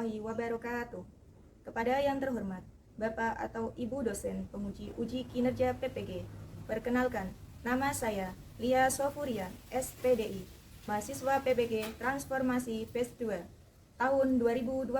warahmatullahi wabarakatuh. Kepada yang terhormat Bapak atau Ibu dosen penguji uji kinerja PPG, perkenalkan, nama saya Lia Sofuria, SPDI, mahasiswa PPG Transformasi Phase 2 tahun 2025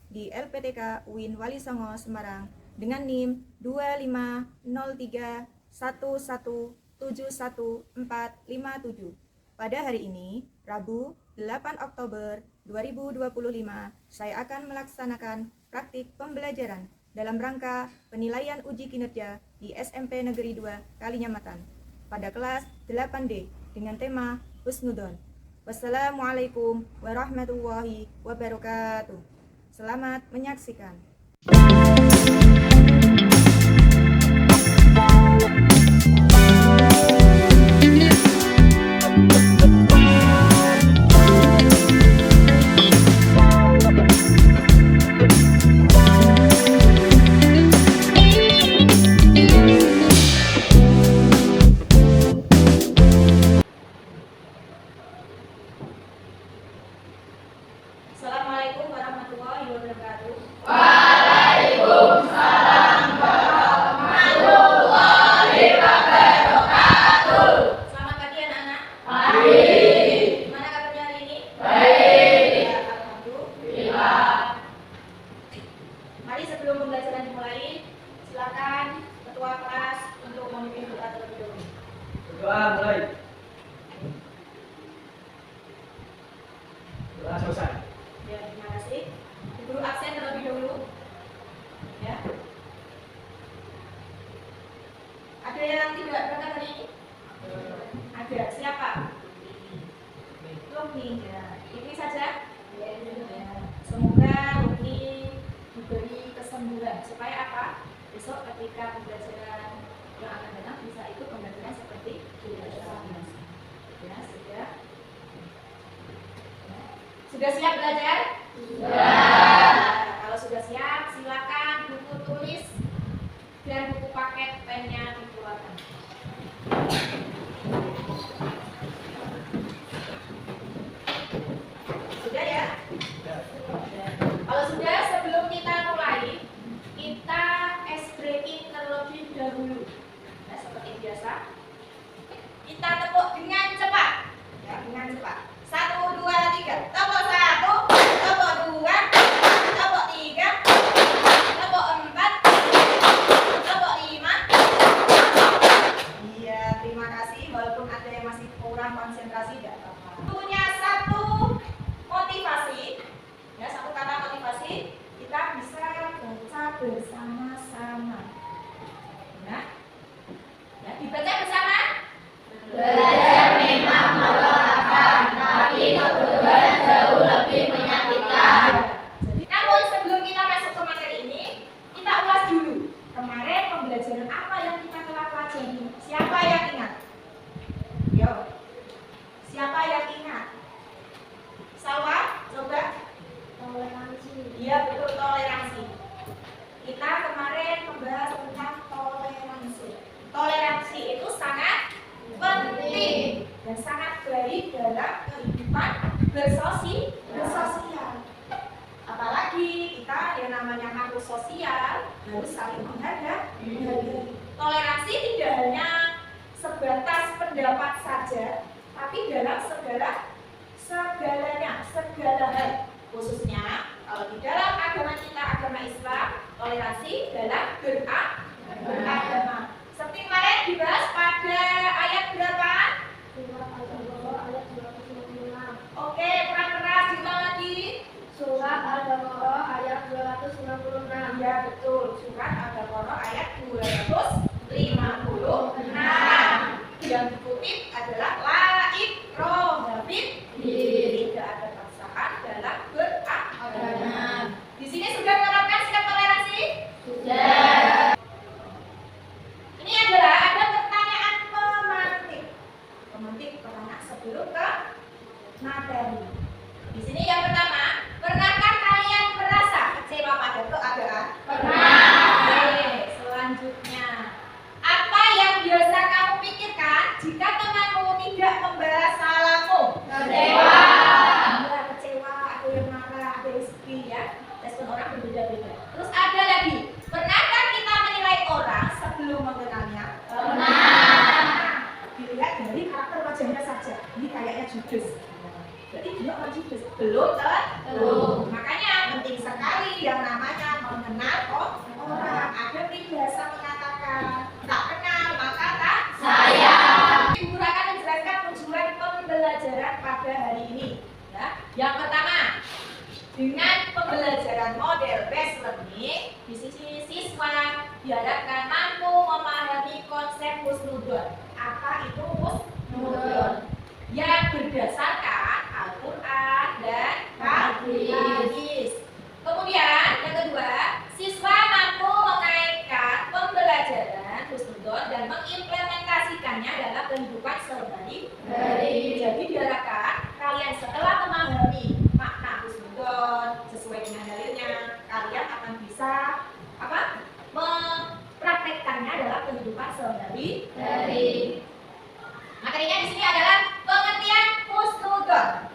di LPTK UIN Wali Songo Semarang dengan NIM 25031171457. Pada hari ini, Rabu 8 Oktober 2025, saya akan melaksanakan praktik pembelajaran dalam rangka penilaian uji kinerja di SMP Negeri 2 Kalinyamatan pada kelas 8D dengan tema Husnudon. Wassalamualaikum warahmatullahi wabarakatuh. Selamat menyaksikan. Assalamualaikum warahmatullahi wabarakatuh. Waalaikumsalam warahmatullahi wabarakatuh. Selamat pagi anak-anak. Pagi. Gimana kabarnya hari ini? Baik. Ya, alhamdulillah. Mari sebelum pembelajaran dimulai, silakan ketua kelas untuk memimpin doa terlebih dahulu. Berdoa mulai. Doa selesai. Ya, terima kasih. Guru absen terlebih dahulu. Ya. Ada yang tidak berangkat hari ini? Ada. Siapa? Lukni. Ya. Ini saja. Ya. Semoga Lukni diberi kesembuhan supaya apa? Besok ketika pembelajaran yang akan datang bisa ikut pembelajaran seperti biasa. Ya, sudah. Sudah siap belajar? Sudah. Kalau sudah siap, silakan buku tulis dan buku paket pennya dikeluarkan. Sudah ya? Kalau sudah, sebelum kita mulai, kita ice breaking terlebih dahulu. Nah, seperti biasa, kita tepuk dengan cepat. Ya, dengan cepat. 1, 2, 3. Tepuk 1, tepuk 2, tepuk 3, tepuk 4, tepuk 5. Iya, terima kasih. Walaupun ada yang masih kurang konsentrasi, tidak apa-apa. Punya satu motivasi, ya, satu kata motivasi, kita bisa baca bersama-sama. Nah, ya, dibaca bersama. Belajar memang melelahkan, tapi kebetulan jauh lebih menyakitkan. Jadi, namun sebelum kita masuk ke materi ini, kita ulas dulu kemarin pembelajaran apa yang kita telah pelajari. Siapa yang ingat? Yo, siapa yang ingat? Salwa, coba. Toleransi. Iya, betul, toleransi. Kita kemarin membahas tentang toleransi. Toleransi itu sangat penting dan sangat baik dalam kehidupan bersosial. Apalagi kita yang namanya makhluk sosial harus saling menghargai. Toleransi tidak hanya sebatas pendapat saja, tapi dalam segalanya, segala hal. Khususnya kalau di dalam agama kita, agama Islam, toleransi dalam beragama. Seperti kemarin dibahas pada ayat berapa? Surat Al-Baqarah ayat 296. Oke, kurang keras, diulang lagi. Surat Al-Baqarah ayat 296. Ya, betul. Surat Al-Baqarah ayat 256. Yang dikutip adalah la ikraha fid-din. Tidak ada paksaan dalam beragama. Di sini sudah menerapkan sikap toleransi? Sudah. Ini adalah ada pertanyaan pemantik. Pemantik pertanyaan sebelum ke materi. Di sini yang pertama, pernahkah kalian merasa kecewa pada keadaan? Pernah. Oke, selanjutnya, apa yang biasa kamu pikirkan jika temanmu tidak membalas salammu? Kecewa. Ada kecewa, ada yang marah, ada yang sedih ya. judes. Jadi dia orang judes belum tentu. Makanya penting sekali yang namanya mengenal orang. Ada biasa mengatakan tak kenal maka tak sayang. Ibu akan menjelaskan tujuan pembelajaran pada hari ini. Ya. Yang pertama, dengan pembelajaran model based learning, di sisi siswa diharapkan mampu memahami konsep husnudon. Apa itu husnudon? Yang berdasarkan Al-Quran dan hadis. Kemudian yang kedua, siswa mampu mengaitkan pembelajaran husnudon dan mengimplementasikannya dalam kehidupan sehari-hari. Jadi diharapkan kalian setelah memahami makna husnudon sesuai dengan dalilnya, kalian akan bisa mempraktekkannya dalam kehidupan sehari-hari. Materinya di sini adalah pengertian husnudon.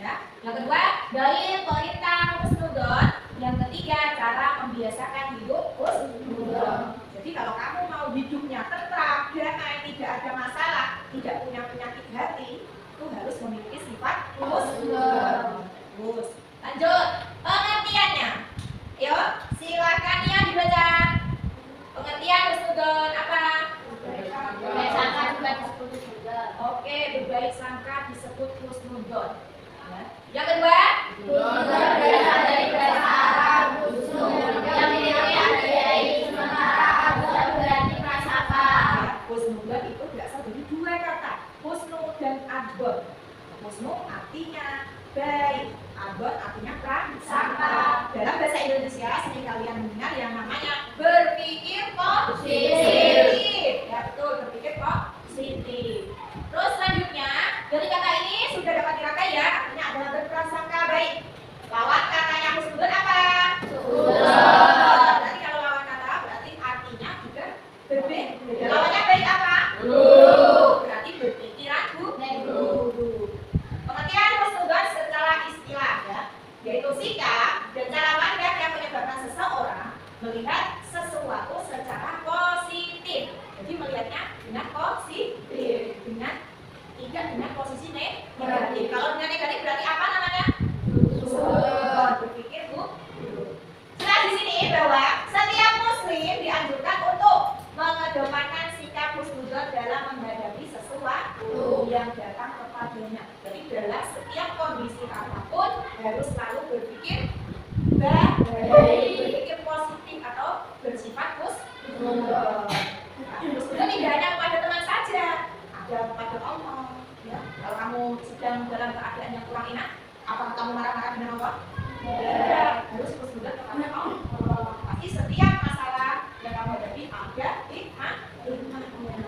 Ya. Yang kedua, dalil perintah husnudon. Yang ketiga, cara membiasakan hidup husnudon. Jadi kalau kamu mau hidupnya tentram, damai, tidak ada masalah, tidak punya penyakit hati, itu harus memiliki sifat husnudon. Terus, lanjut pengertiannya. Yuk, silakan ya dibaca. Pengertian husnudon apa? Berbaik sangka juga disebut husnudon. Oke, berbaik sangka disebut husnudon. Ya. Yang kedua, Husnudon berasal dari bahasa Arab husnul yang dimiliki dari sementara abad berarti prasangka. husnudon itu berasal dari dua kata, husnu dan abad. Husnu artinya baik, abad artinya prasangka. Dalam bahasa Indonesia sering kalian mendengar yang namanya berpikir positif. Ya betul, berpikir positif. Terus selanjutnya, dari kata ini sudah dapat dirangkai ya, artinya adalah berprasangka baik. Lawan katanya husnudon apa? Husnudon. Berarti kalau lawan kata berarti artinya juga berbeda. Lawannya baik apa? Berarti berpikiran buruk. Pengertian husnudon secara istilah ya, yaitu sikap dan cara pandang yang menyebabkan seseorang melihat sesuatu secara positif. Jadi melihatnya dengan positif, tidak dengan posisi negatif. Kalau dengan negatif berarti apa namanya? Husnudon, berpikir buruk. Jelas di sini bahwa setiap muslim dianjurkan untuk mengedepankan sikap husnudon dalam menghadapi sesuatu yang datang kepadanya. Jadi dalam setiap kondisi apapun harus selalu berpikir baik, berpikir positif atau bersifat husnudon. Husnudon tidak hanya kepada teman saja, ada kepada Allah. Ya. Kalau kamu sedang dalam keadaan yang kurang enak, apakah kamu marah-marah dengan Allah? Tidak, harus husnudon kepada Allah. Pasti setiap masalah yang kamu hadapi ada hikmahnya.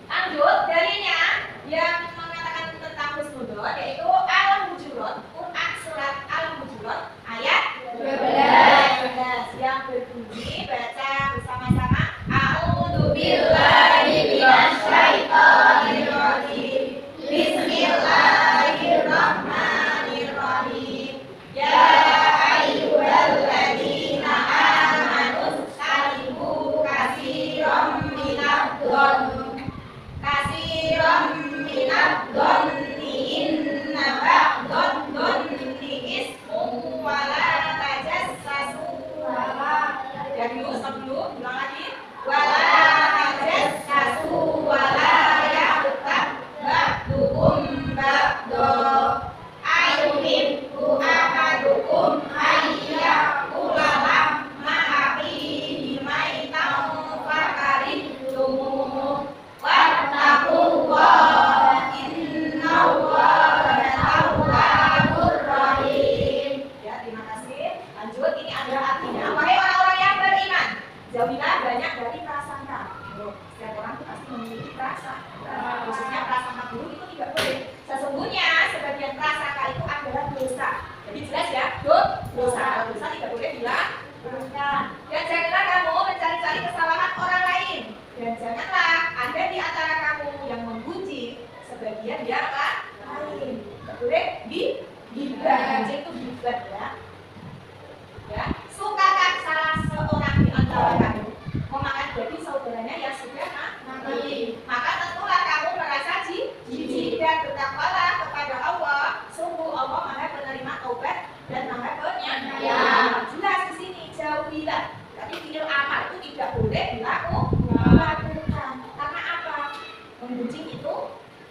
Lanjut, dalilnya yang mengatakan tentang husnudon yaitu Al-Hujurat, Quran surat Al-Hujurat ayat 12 yang berbunyi, baca bersama-sama. A'udzubillahi minasyaitonir rajim. Bismillahirrahmanirrahim. Ya ayyuhalladzina amanu istanibu katsiran minadh-dhanni inna ba'dadh-dhanni ismun wa la tajassasu. Ya dulu, stop dulu, ulang lagi. Wa la tajassasu wa la yaghtab ba'dukum ba'da. Ayuhibbu ahadukum ayyakula lahma akhihi maitan fakarihtumuh. Wattaqullaha innallaha tawwabur rahim. Ya, terima kasih. Lanjut, ini adalah artinya. Wahai orang-orang yang beriman, jauhilah banyak dari prasangka. Setiap orang itu pasti memiliki prasangka. Khususnya prasangka buruk itu tidak boleh. Sesungguhnya sebagian prasangka itu adalah dosa. Jadi jelas ya, dosa. Dosa tidak boleh dilakukan. Dan janganlah kamu mencari-cari kesalahan orang lain. Dan janganlah ada di antara kamu yang memuji sebagian yang lain. Tidak boleh gibah. Itu gibah ya. Ya, sukakah salah seorang di antara kamu memakan daging saudaranya yang sudah mati? Maka tentulah kamu merasa jijik dan bertakwa menggunjing itu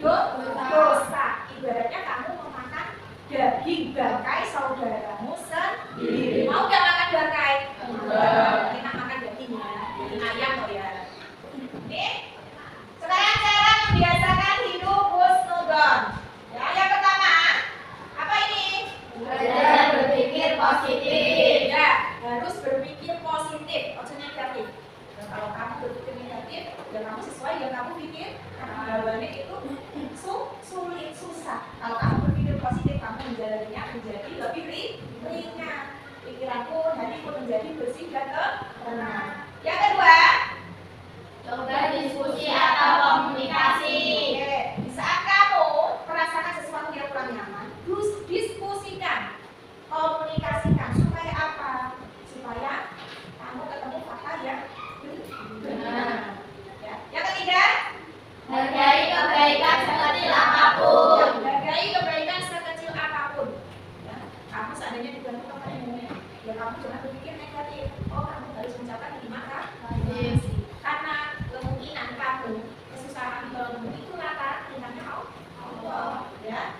dosa. Ibaratnya kamu memakan daging bangkai saudaramu sendiri. Mau gak makan bangkai? Kita makan dagingnya, daging ayam loh ya. Nih, sekarang cara membiasakan hidup husnudon. Ya, yang pertama, apa ini? Belajar berpikir positif. Ya, harus berpikir positif, maksudnya negatif. Dan kalau kamu berpikir negatif, ya kamu sesuai yang kamu pikir. Karena jawabannya itu sulit, susah. Kalau kamu berpikir positif, kamu menjalaninya menjadi lebih ringan. Pikiranku, hatiku menjadi bersih dan tenang. Yang kedua, Coba diskusi atau komunikasi. oke, di saat kamu merasakan sesuatu yang kurang nyaman, diskusikan, komunikasikan supaya apa? Supaya kamu ketemu fakta yang benar. Ya. Yang ketiga, Hargai kebaikan sekecil apapun. hargai kebaikan sekecil apapun. Ya. Kamu seandainya dibantu temanmu, ya kamu jangan berpikir negatif. Oh, kamu harus mencapai 5 kali. Karena kemungkinan kamu kesusahan kamu itu rata tingkatnya Allah. Ya.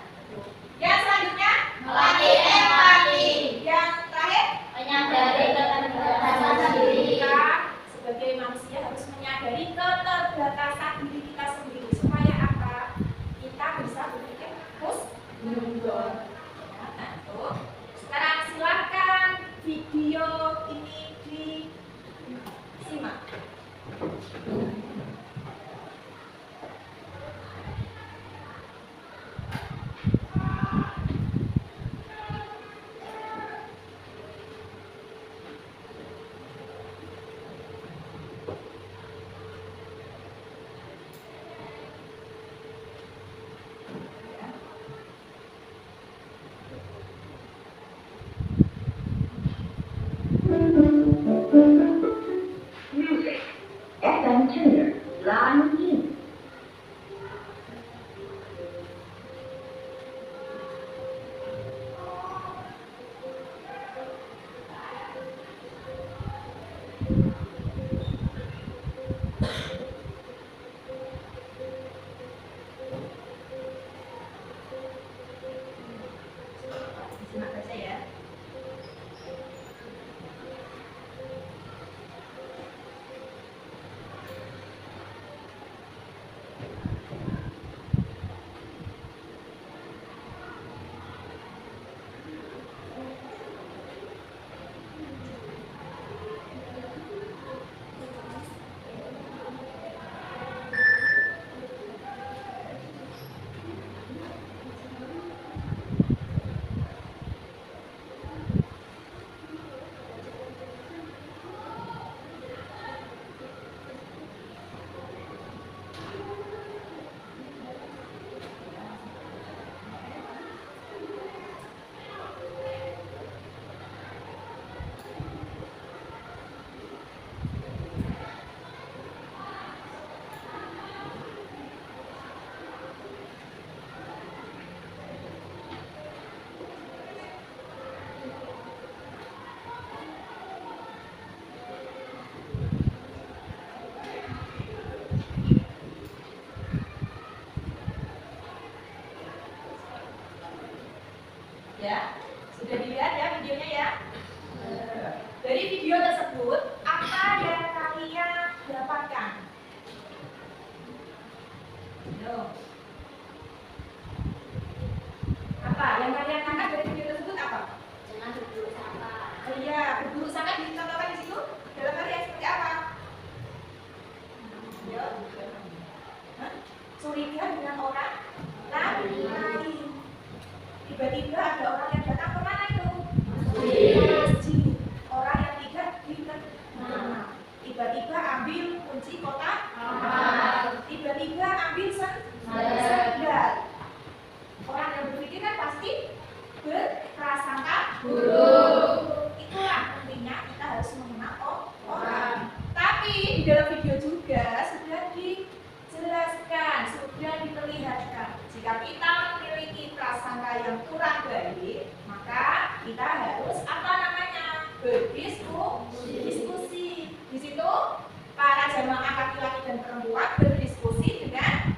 Yang selanjutnya, Melatih empati. yang terakhir, Menyadari keterbatasan diri. kita sebagai manusia harus menyadari keterbatasan diri kita sendiri supaya apa? Kita bisa berpikir husnudon. Ya, nah, tuh. Sekarang silakan video ini disimak. Music. FM tuner. Line in. Simak saja ya. Ya, sudah dilihat ya videonya ya. Dari video tersebut, apa yang kalian dapatkan? Yo. Apa yang kalian tangkap dari video tersebut apa? Jangan berburuk sangka. Iya, berburuk sangka dicontohkan di situ dalam hal yang seperti apa? Yo. Hah? Curiga dengan orang lain. Tiba-tiba ada orang yang datang ke mana itu? Masjid. Orang yang tidak dikenal. Tiba-tiba ambil kunci kotak. Tiba-tiba ambil sendal. Orang yang berpikir kan pasti berprasangka buruk. Itulah pentingnya kita harus mengenal orang. Tapi di dalam video juga sudah dijelaskan, sudah diperlihatkan. Jika kita memiliki prasangka yang kurang baik, maka kita harus apa namanya? Berdiskusi. Di situ para jamaah laki-laki dan perempuan berdiskusi dengan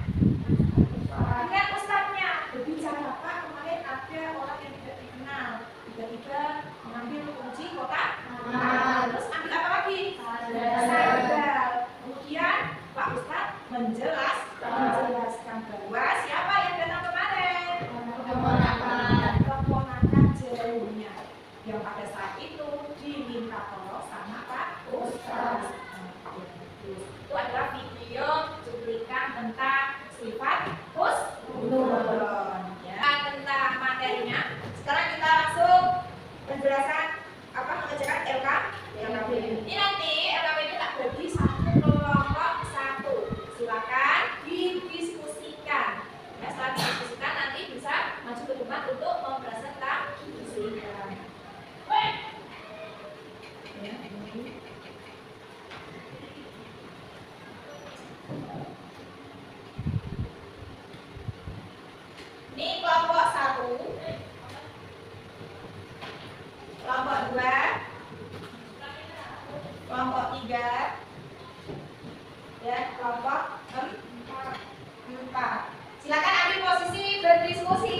Silakan ambil posisi berdiskusi.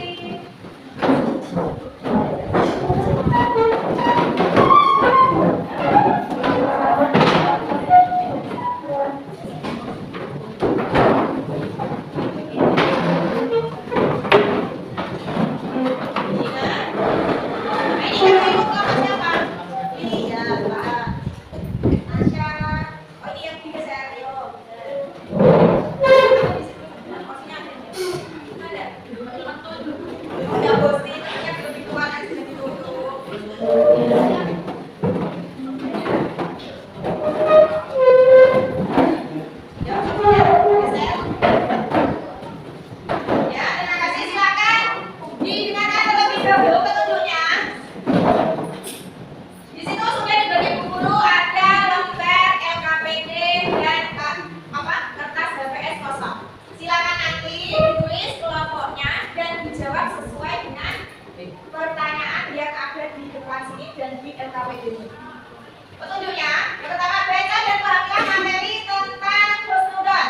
Petunjuknya, yang pertama baca dan pahamilah materi tentang husnudon.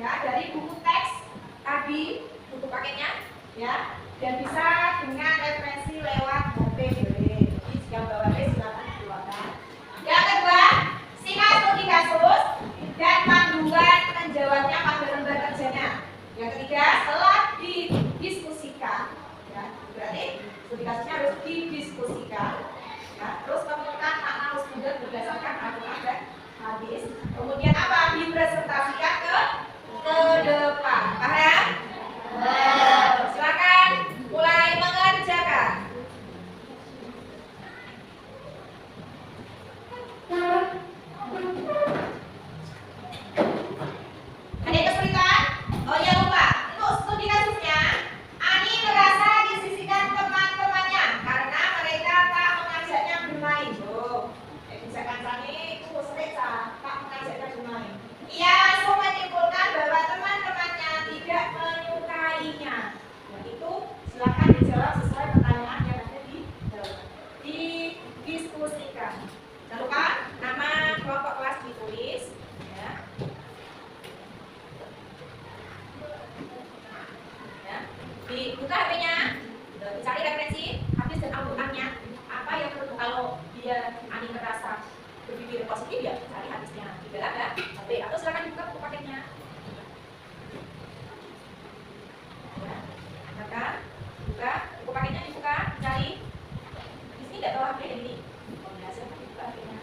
Ya, dari buku teks tadi, buku paketnya, ya, dan bisa dengan referensi lewat HP boleh. Jadi jika bawa HP silakan dikeluarkan. Yang kedua, simak studi kasus dan panduan menjawabnya pada lembar kerjanya. Yang ketiga, setelah didiskusikan, ya, berarti studi kasusnya harus didiskusikan. Ya, terus menemukan makna husnudon berdasarkan Al-Quran dan hadis. Kemudian apa? Dipresentasikan ke depan. Paham? Silakan mulai mengerjakan. Ada yang kesulitan? Oh ya lupa. Untuk studi kasusnya, Ani merasa disisihkan teman-temannya karena mereka tak mengajaknya bermain. Misalkan Sani itu sering tak mengajaknya bermain. Ia langsung menyimpulkan bahwa teman-temannya tidak menyukainya. Dan itu silakan dijawab sesuai pertanyaan yang ada didiskusikan. Jangan lupa nama kelompok kelas ditulis. Ya. Dibuka HP-nya, dicari referensi hadis dan Al-Qur'annya. Apa yang perlu kalau dia Ani merasa berpikir positif ya cari hadisnya di dalam ya HP atau silakan dibuka buku paketnya. Ya, maka buka buku paketnya dibuka, cari. Di sini nggak tahu HP yang ini. Ya, silakan dibuka HP-nya.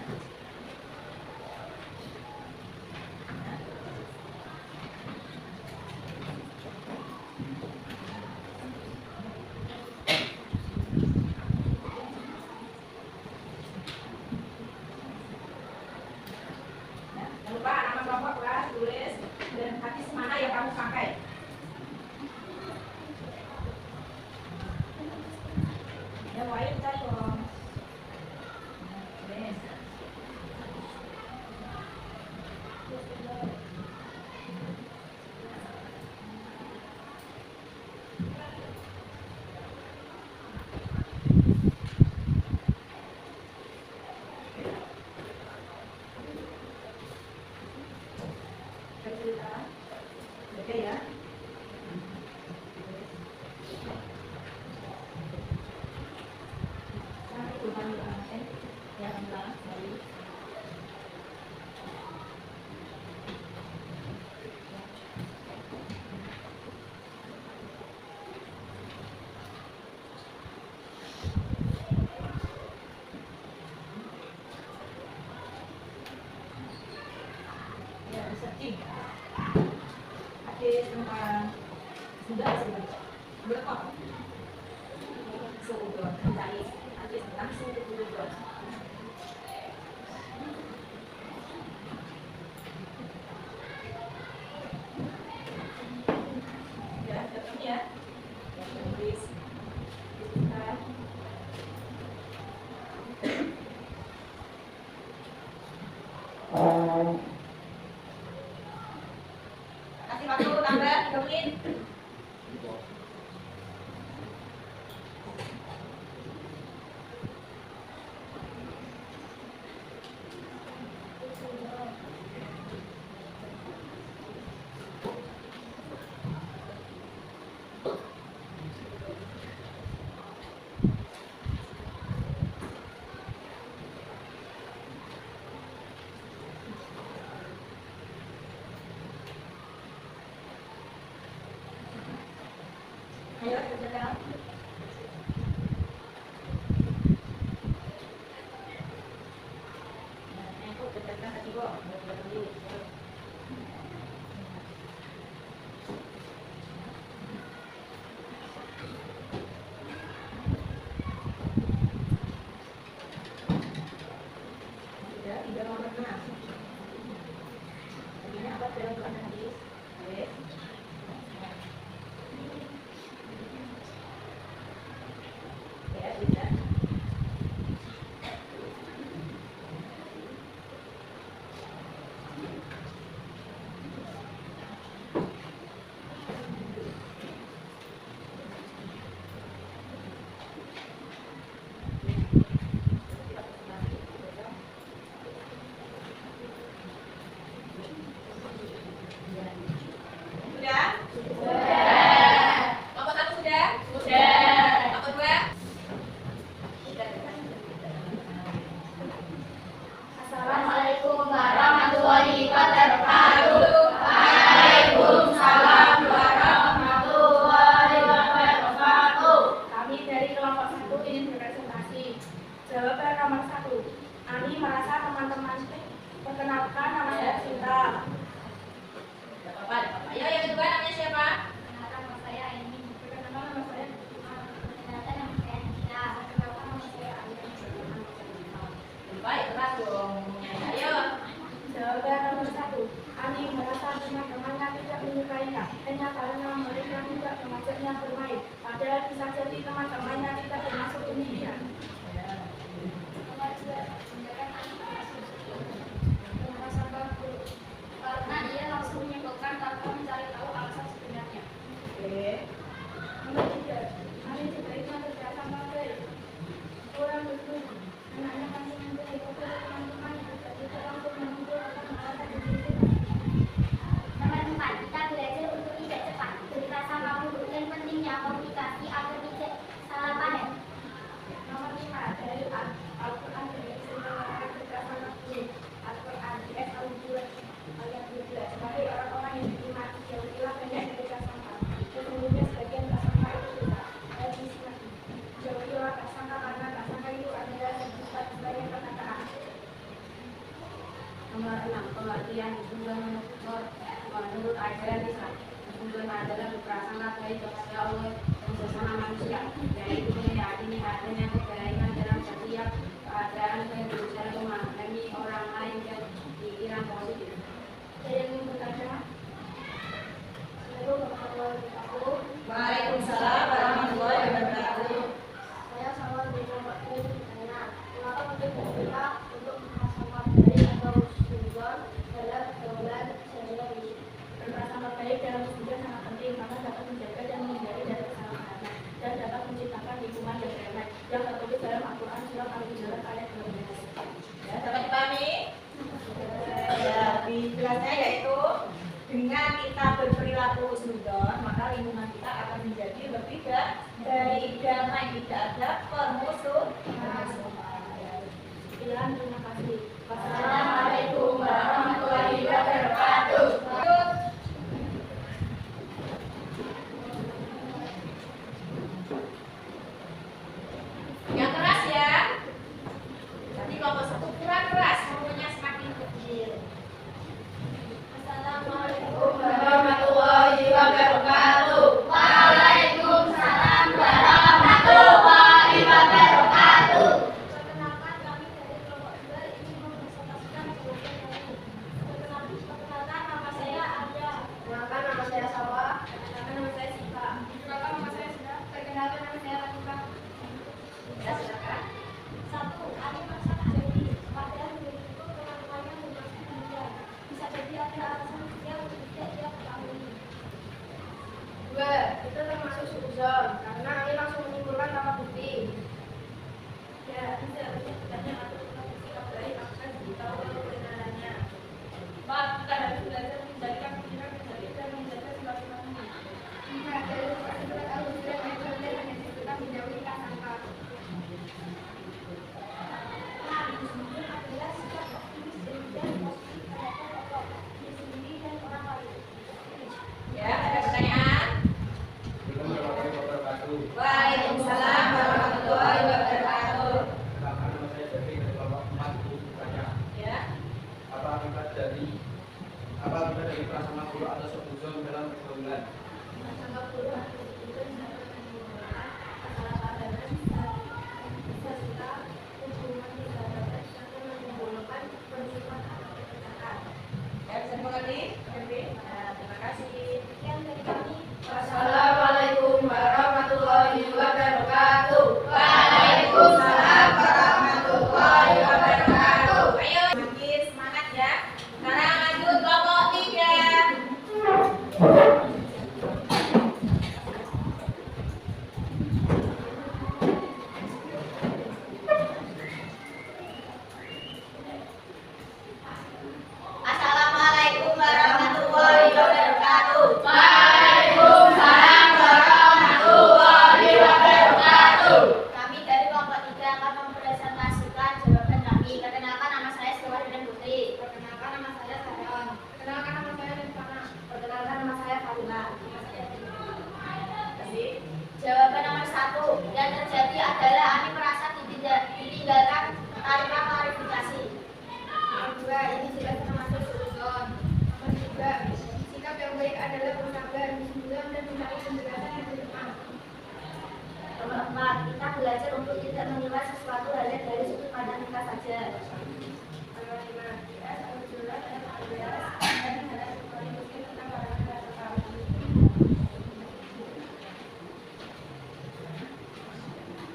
Lupa nama kelompok kelas tulis dan hadis mana yang kamu pakai. Ya, mulai cari dong. Oke ya. Ya, searching. Hadis tentang sudah berapa? Suudon, cari hadis tentang suudon. Ya, ketemu ya. Tulis. Kasih waktu tambah 3 menit. Ayo, berjalan. Aku berjalan tadi kok. Tidak mau pernah. Ini apa belum pernah hadis? Ya, bisa. Sudah? Nomor 1 sudah? Nomor 2? Assalamualaikum warahmatullahi wabarakatuh. Waalaikumsalam warahmatullahi wabarakatuh. Kami dari kelompok 1 ingin berpresentasi. Jawaban nomor 1. Ani merasa teman-teman perkenalkan nama saya Sinta. Tidak apa-apa, tidak apa-apa. Ya, yang kedua namanya siapa? Perkenalkan nama saya Aini. Perkenalkan nama saya. Perkenalkan nama saya Nina. Perkenalkan nama saya Aini. Baik, keras dong. Ayo. Jawaban nomor 1. Ani merasa teman-temannya tidak menyukainya hanya karena mereka tidak mengajaknya bermain. Padahal bisa jadi teman-temannya tidak termasuk demikian. Nomor 2. Tindakan Ani merasa bagus karena ia langsung menyimpulkan tanpa mencari tahu alasan sebenarnya. Oke. Nomor 3. Ani sebaiknya kerja sama baik. Kurang betul. Anaknya masih memberi kepada teman-teman tidak bisa langsung mengumpul akan merasa dibutuhkan. Nomor 4. Kita belajar untuk tidak cepat berprasangka buruk dan pentingnya komunikasi agar tidak salah paham. Nomor 5. Dari Al-Quran dari Sunnah kerja sama baik. Al-Quran ayat 12 sebagai orang-orang yang diimani jauhilah banyak dari prasangka. Sesungguhnya sebagian prasangka itu dosa. Jauhilah prasangka karena prasangka itu adalah sifat sebagai perkataan. Nomor 6. Pengertian menurut ajaran Islam. Sesungguhnya adalah berprasangka baik kepada Allah dan sesama manusia, yaitu meyakini adanya kebaikan dalam setiap keadaan dan berusaha memahami orang lain dan pikiran positif. Saya ingin bertanya. Assalamualaikum warahmatullahi wabarakatuh. Waalaikumsalam warahmatullahi wabarakatuh. Saya sama di kelompok ini bertanya, mengapa penting bagi kita untuk berprasangka baik atau husnuzon dalam pergaulan sehari-hari? Berprasangka baik dalam hubungan sangat penting karena dapat menjaga dan menghindari dari kesalahan dan dapat menciptakan lingkungan yang damai yang tertulis dalam Al-Quran surah Al-Hujurat ayat 12. Ya, dapat dipahami? Ya, jelasnya yaitu dengan kita berperilaku husnuzon, maka lingkungan kita akan menjadi lebih baik, damai, tidak ada permusuhan. Sekian, terima kasih. Assalamualaikum warahmatullahi wabarakatuh. Yang keras ya. Nanti kelompok 1 kurang keras, ngomongnya semakin kecil. Assalamualaikum warahmatullahi wabarakatuh. Waalaikumsalam warahmatullahi wabarakatuh. Perkenalkan, kami dari kelompok 2 ingin mempresentasikan jawaban kami. Perkenalkan, nama saya Arya. Perkenalkan, nama saya Sawa. Perkenalkan, nama saya Sita. Perkenalkan, nama saya Sita. Perkenalkan, nama saya Latifah. Ya, silakan. 1. Ani merasa jadi padahal diri itu teman-temannya bermaksud dia. Bisa jadi ada alasan dia untuk tidak dia ketahui. 2. Itu termasuk suzon karena Ani langsung menyimpulkan tanpa bukti. Ya, bisa banyak bertanya atau tentang bukti baik akan ditahu oleh kebenarannya. 4. Kita harus belajar mengendalikan pikiran negatif dan menjaga silaturahmi. 5. Dari lokasi berat al-hujurat ayat 12 hanya disebutkan menjauhi prasangka. 6. Husnuzon adalah sikap optimis dan positif terhadap Allah, diri sendiri dan orang lain. Ya, ada pertanyaan? Assalamualaikum warahmatullahi Jawaban nomor 1. Yang terjadi adalah Ani merasa ditinggalkan tanpa klarifikasi. Nomor 2. Ini jelas termasuk suudzon. Nomor 3. Sikap yang baik adalah bersabar, bersyukur, dan mencari penjelasan yang depan. Nomor 4. Kita belajar untuk tidak menilai sesuatu hanya dari sudut pandang kita saja. Nomor 5. Kita harus jelas dan jelas dan menghadapi diskusi tentang barang-barang tertarik.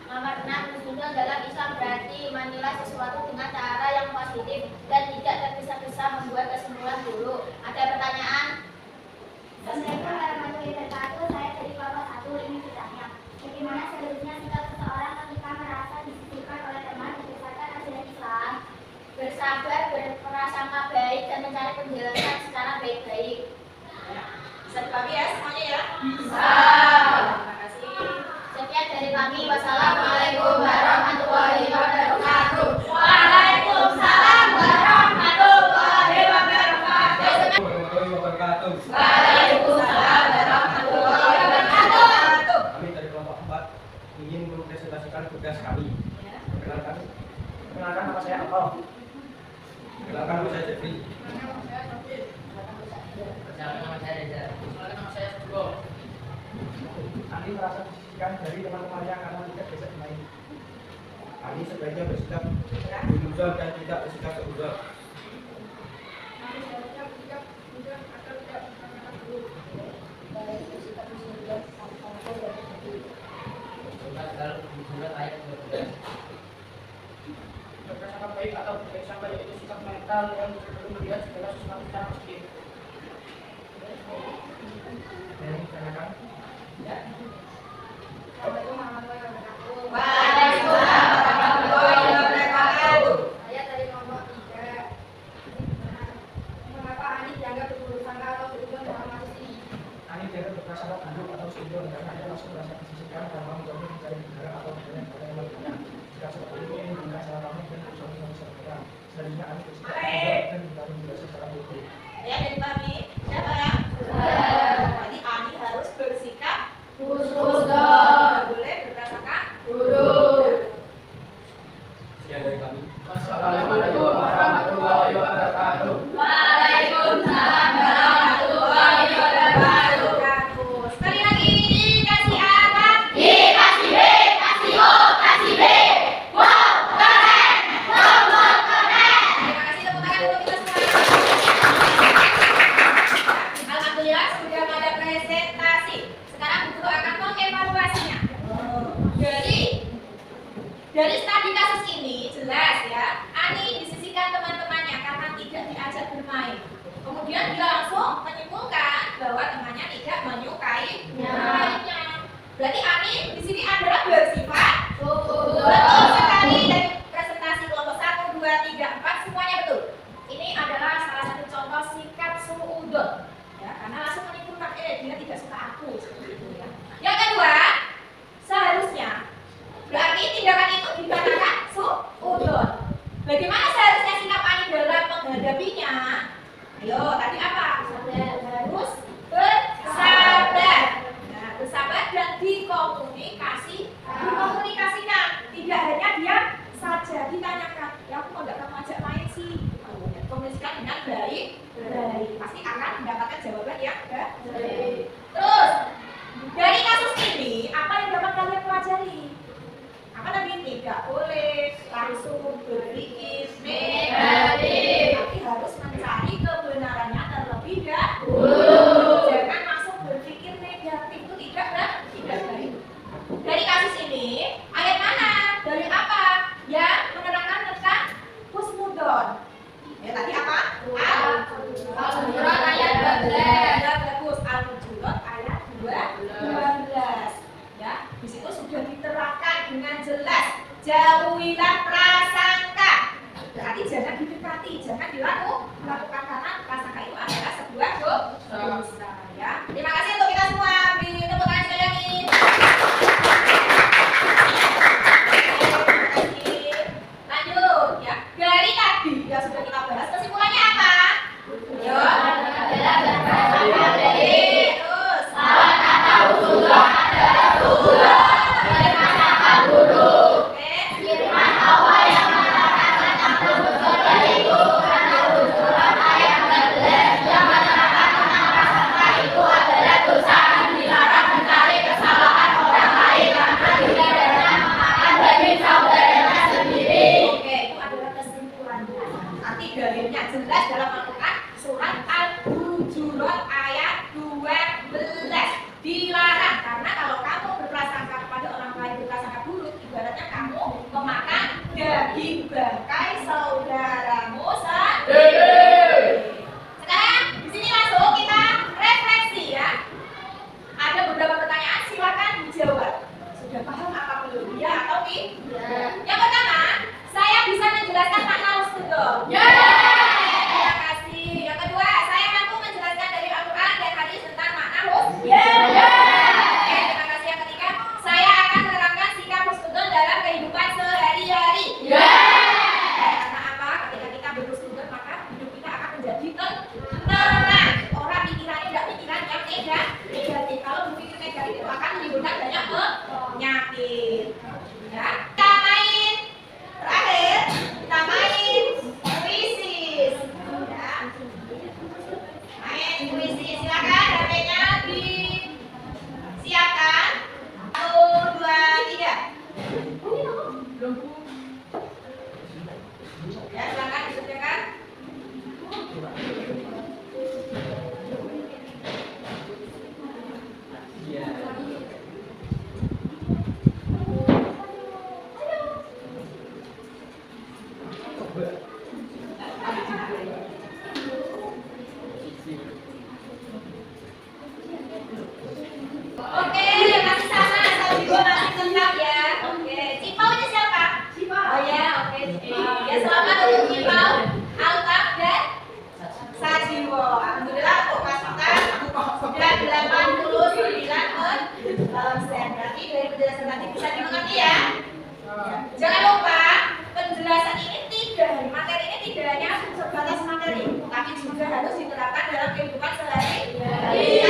Nomor 6. Suudzon dalam Islam berarti menilai sesuatu dengan cara yang positif dan tidak tergesa-gesa membuat kesimpulan dulu. Ada pertanyaan? Assalamualaikum warahmatullahi wabarakatuh. Saya dari kelompok 1. Ini ditanya, bagaimana seharusnya sikap seseorang ketika merasa disisipkan oleh teman berdasarkan ajaran Islam? Bersabar, berprasangka baik, dan mencari penjelasan secara baik-baik. Bisa dipahami ya semuanya ya? Bisa. Terima kasih. Sekian dari kami. Wassalamualaikum warahmatullahi wabarakatuh. Waalaikumsalam warahmatullahi wabarakatuh. Warahmatullahi wabarakatuh. Waalaikumsalam warahmatullahi wabarakatuh. Kami dari kelompok 4 ingin mempresentasikan tugas kami. Perkenalkan nama saya Alto. Perkenalkan nama saya Jeffrey. Perkenalkan nama saya Reza. Perkenalkan nama saya Sugo. Kami merasa disisihkan dari teman-temannya karena tidak bisa bermain. Kami sebaiknya bersikap jujur dan tidak bersikap seuzon. Berprasangka baik atau berprasangka yaitu sikap mental yang belum melihat segala sesuatu secara positif. Silakan. Ya. Assalamualaikum warahmatullahi wabarakatuh. Waalaikumsalam warahmatullahi wabarakatuh. Saya dari kelompok 3. Mengapa Ani dianggap berusaha atau berusaha dalam kasus ini? Ani tidak berprasangka buruk atau seuzon karena ia langsung merasa disisihkan karena mencoba mencari kebenaran atau kebenaran pada yang lainnya. Sikap seperti ini bukan salah kami dan berusaha untuk bersama. Selanjutnya Ani bersikap seuzon dan mencari penjelasan secara baik. Ya, dari kami. Siapa ya? Berarti Ani harus bersikap Suudzon. boleh berprasangka Buruk. Sekian dari kami. Wassalamualaikum warahmatullahi wabarakatuh. Waalaikumsalam warahmatullahi wabarakatuh. Sekali lagi dikasih apa? Dikasih B, kasih O, kasih B. Wow, keren. Nomor keren. Terima kasih, tepuk tangan untuk kita semua. Alhamdulillah sudah ada presentasi. Sekarang guru akan mengevaluasinya. Dari studi kasus ini jelas ya, Ani disisihkan teman-temannya karena tidak diajak bermain. Kemudian dia langsung menyimpulkan bahwa temannya tidak menyukai mainnya. Berarti Ani di sini adalah bersifat Suudzon. betul sekali. Dari presentasi kelompok 1, 2, 3, 4 semuanya betul. Ini adalah salah satu contoh sikap suudzon. Ya, karena langsung menyimpulkan dia tidak suka aku seperti itu ya. Yang kedua, seharusnya berarti tindakan itu dikatakan suudzon. Bagaimana seharusnya sikap Ani dalam menghadapinya? Ayo, tadi apa? Harus bersabar. Nah, bersabar dan dikomunikasikan. Tidak hanya diam saja, ditanyakan. Ya aku kok nggak kamu ajak main sih? Komunikasikan dengan baik. Pasti akan mendapatkan jawaban yang baik. Terus, dari kasus ini, apa yang dapat kalian pelajari? Apa tadi? Tidak boleh langsung berpikir negatif, tapi harus mencari kebenarannya terlebih dahulu. Jangan langsung berpikir negatif, itu tidak baik. Dari kasus ini, ayat mana? Dari apa? Yang menerangkan tentang husnudon. Ya tadi apa? Al-Hujurat ayat 12. Ya bagus. Al-Hujurat ayat 12. Ya, di situ sudah diterangkan dengan jelas. Jauhilah prasangka. Berarti jangan didekati, jangan dilakukan karena prasangka itu adalah sebuah dosa. Ya. Terima kasih untuk kita semua. Beri tepuk tangan sekali lagi. Lanjut ya. Dari tadi yang sudah kita bahas, kesimpulannya apa? Yo. Adalah berprasangka baik. Terus. Lawan kata suudzon adalah suudzon. menjadi bangkai saudaramu sendiri. Sekarang di sini langsung kita refleksi ya. Ada beberapa pertanyaan, silakan dijawab. Sudah paham apa belum? Ya atau tidak? Yang pertama, saya bisa menjelaskan makna husnudon. Terima kasih. Yang kedua, saya mampu menjelaskan dari Al-Quran dan hadis tentang makna husnudon. Oke, terima kasih. Yang ketiga, saya akan menerapkan sikap husnudon dalam kehidupan sehari-hari. Karena apa? Ketika kita berhusnudon, maka hidup kita akan menjadi tenang. Orang pikirannya tidak pikiran yang negatif. Kalau berpikir negatif itu akan menimbulkan banyak penyakit. Ya, kita main terakhir, kita main kuisis. Ya. Main kuisis, silakan HP-nya disiapkan. 1, 2, 3. Ya, silakan disediakan. Oke, masih sama, asal juga masih tetap ya. Oke, Cipau ini siapa? Oh ya, oke Cipau. Ya, selamat untuk Cipau, Altaf dan Sajiwo. Alhamdulillah untuk pasukan sudah 89%. Berarti dari penjelasan tadi bisa dimengerti ya. Jangan lupa, penjelasan ini materi ini tidak hanya sebatas materi, tapi juga harus diterapkan dalam kehidupan sehari-hari.